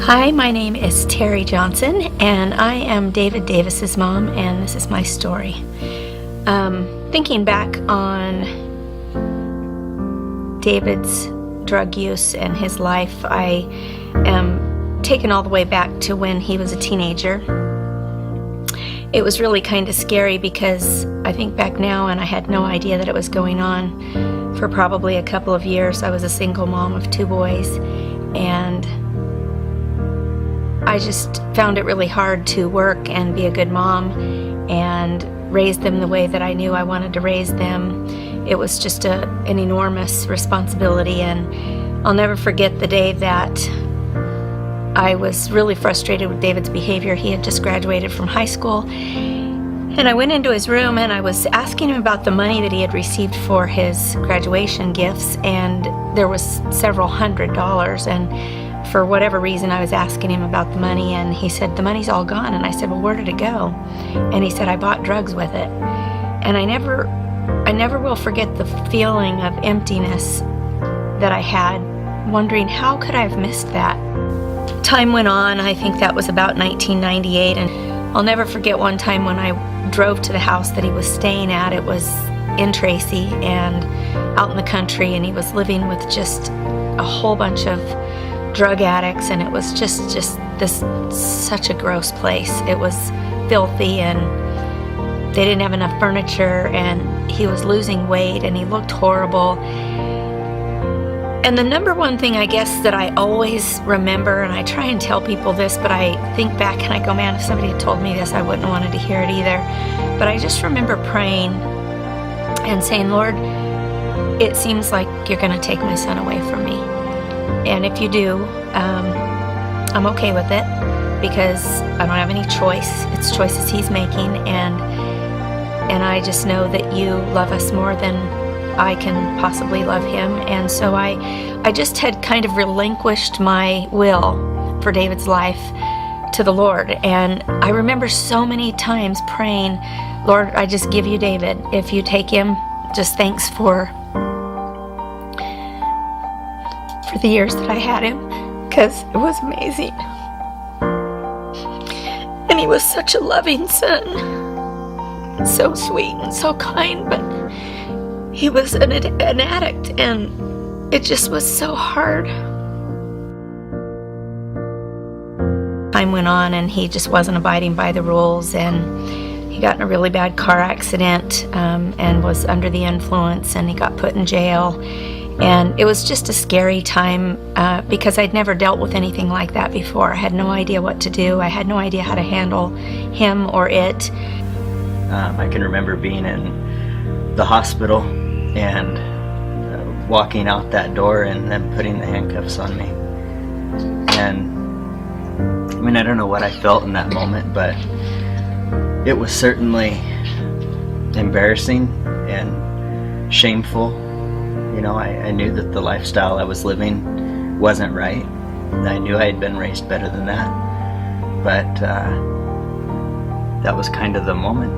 Hi, my name is Terri Johnson, and I am David Davis's mom, and this is my story. Thinking back on David's drug use and his life, I am taken all the way back to when he was a teenager. It was really kind of scary because I think back now and I had no idea that it was going on for probably a couple of years. I was a single mom of 2 boys, and I just found it really hard to work and be a good mom and raise them the way that I knew I wanted to raise them. It was just an enormous responsibility, and I'll never forget the day that I was really frustrated with David's behavior. He had just graduated from high school, and I went into his room and I was asking him about the money that he had received for his graduation gifts, and there was several $100s, and for whatever reason I was asking him about the money, and he said, "The money's all gone." And I said, "Well, where did it go?" And he said, "I bought drugs with it." And I never will forget the feeling of emptiness that I had, wondering how could I have missed that. Time went on. I think that was about 1998, and I'll never forget one time when I drove to the house that he was staying at. It was in Tracy and out in the country, and he was living with just a whole bunch of drug addicts, and it was just this such a gross place. It was filthy, and they didn't have enough furniture, and he was losing weight, and he looked horrible. And the number one thing I guess that I always remember, and I try and tell people this, but I think back and I go, man, if somebody had told me this, I wouldn't have wanted to hear it either. But I just remember praying and saying, "Lord, it seems like you're going to take my son away from me. And if you do, I'm okay with it, because I don't have any choice. It's choices he's making, and I just know that you love us more than I can possibly love him." And so I just had kind of relinquished my will for David's life to the Lord. And I remember so many times praying, "Lord, I just give you David. If you take him, just thanks for the years that I had him, because it was amazing." And he was such a loving son, so sweet and so kind, but he was an addict, and it just was so hard. Time went on, and he just wasn't abiding by the rules, and he got in a really bad car accident and was under the influence, and he got put in jail. And it was just a scary time because I'd never dealt with anything like that before. I had no idea what to do. I had no idea how to handle him or it. I can remember being in the hospital and walking out that door and then putting the handcuffs on me. And I mean, I don't know what I felt in that moment, but it was certainly embarrassing and shameful. You know, I knew that the lifestyle I was living wasn't right. I knew I had been raised better than that. But that was kind of the moment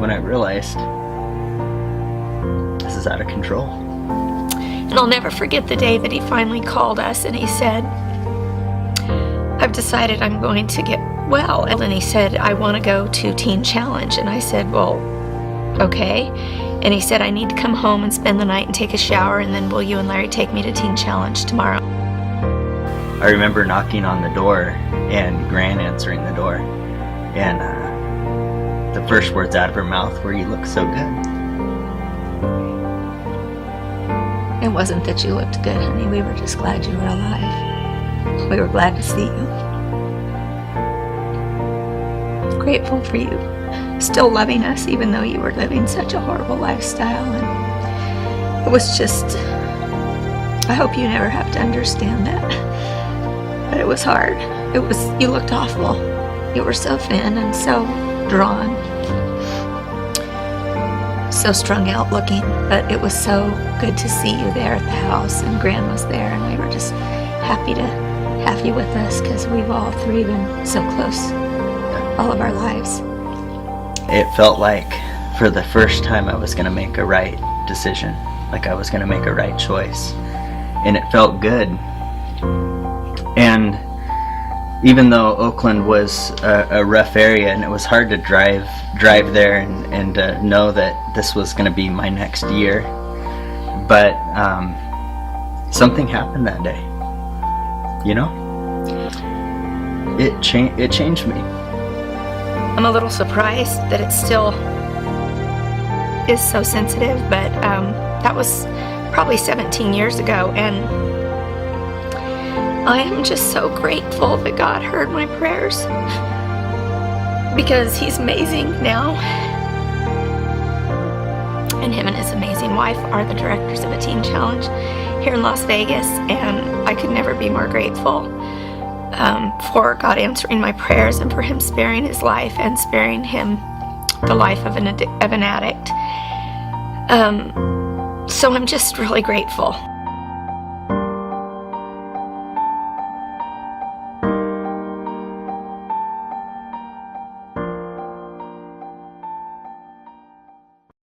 when I realized this is out of control. And I'll never forget the day that he finally called us, and he said, "I've decided I'm going to get well." And he said, "I want to go to Teen Challenge." And I said, "Well, okay." And he said, "I need to come home and spend the night and take a shower, and then will you and Larry take me to Teen Challenge tomorrow?" I remember knocking on the door and Gran answering the door, and the first words out of her mouth were, "You look so good." It wasn't that you looked good, honey. We were just glad you were alive. We were glad to see you. Grateful for you still loving us, even though you were living such a horrible lifestyle. And it was just, I hope you never have to understand that. But it was hard. You looked awful. You were so thin and so drawn, so strung out looking, but it was so good to see you there at the house, and Gran was there, and we were just happy to have you with us, because we've all 3 been so close all of our lives. It felt like for the first time I was going to make a right decision, like I was going to make a right choice, and it felt good. And even though Oakland was a rough area and it was hard to drive there and know that this was going to be my next year, but something happened that day. You know, it changed me. I'm a little surprised that it still is so sensitive, but that was probably 17 years ago, and I am just so grateful that God heard my prayers, because He's amazing now, and him and his amazing wife are the directors of a teen challenge here in Las Vegas, and I could never be more grateful for God answering my prayers and for Him sparing his life and sparing him the life of an addict. So I'm just really grateful.